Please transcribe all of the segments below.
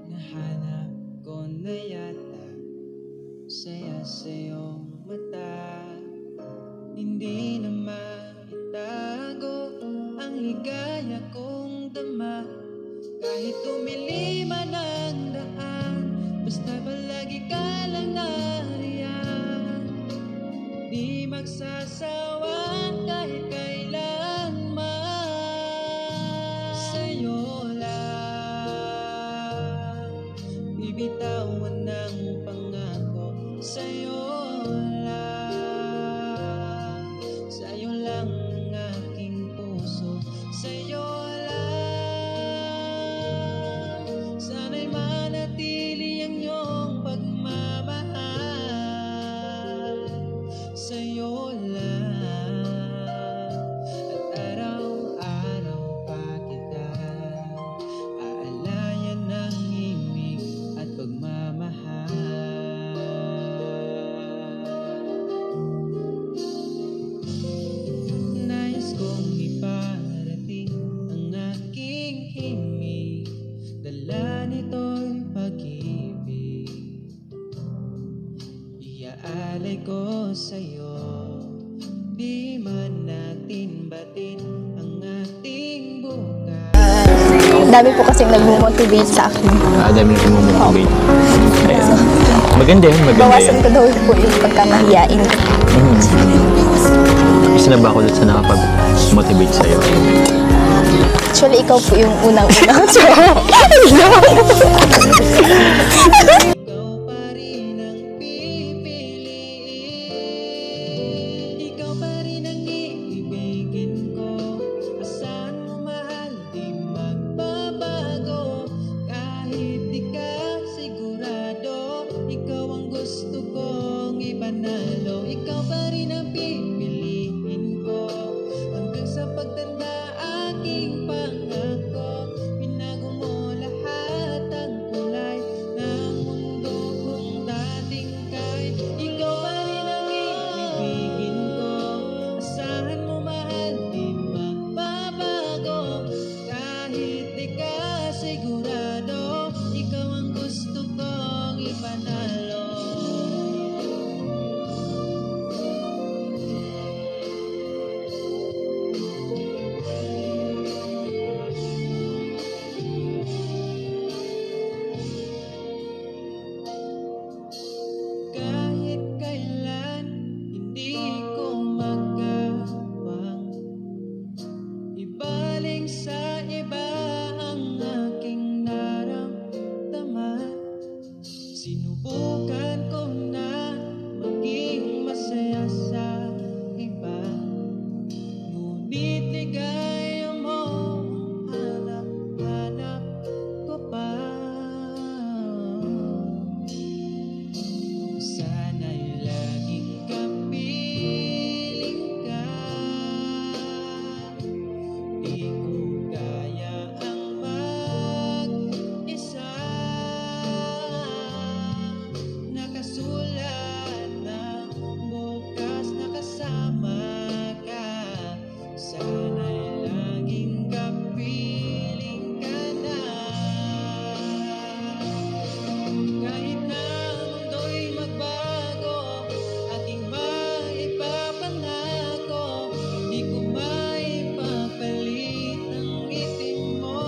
Nahanap ko na yata saya sa iyong mata. Hindi na maitago ang ligaya kong dama. Kahit tumili man ang daan, basta palagi ka lang nariyan. Di magsasawa kahit kailanman. Sa'yo lang bibitawan ng pangako. Sa'yo lang, sa'yo lang ang aking puso. Sa'yo lang, sana'y manatili ang iyong pagmamahal. Sa'yo lang, at araw-araw pa kita aalayan ng himig at pagmamahal. Nais kong iparating ang aking himig, dala nito'y pag-ibig. Iaalay ko sa'yo, di man natin batin ang ating bukas. Dami po kasing nag-motivate sa akin. Dami na mo-motivate. Maganda yun, maganda Bawasan yun. ko daw po yung pagkamahiyain. Isa na ba ako doon sa nakapag-motivate sa'yo? Actually, ikaw po yung unang-unang. Ikaw pa rin ang pipiliin, ikaw pa rin ang iibigin ko. Asahan mo mahal, di magbabago. Kahit di ka sigurado, ikaw ang gusto kong ipanalo. Ikaw pa rin ang pipiliin ko, hanggang sa pagtanda aking pangako. Binago mo lahat ang kulay ng mundo kung dating kay. Ikaw pa rin ang iibigin ko. Asahan mo mahal, di magbabago. Kahit di ka sigurado, ikaw ang gusto kong ipanalo. Kahit kailan, hindi ko magawang ibaling sa iba ang aking naramdaman. Sinubukan ko na maging masaya sa iba, ngunit ligaya mo ang hanap-hanap ko pa. Sana'y laging kapiling ka. Di ko kaya ang mag-isa. Nakasulat na bukas na kasama ka. Sana'y laging kapiling ka na. Kahit na ang mundo'y magbago, aking maipapangako, di ko maipapalit ang ngiti mo.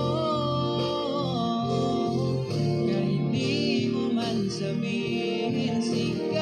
Kahit di mo man sabihin sigaw.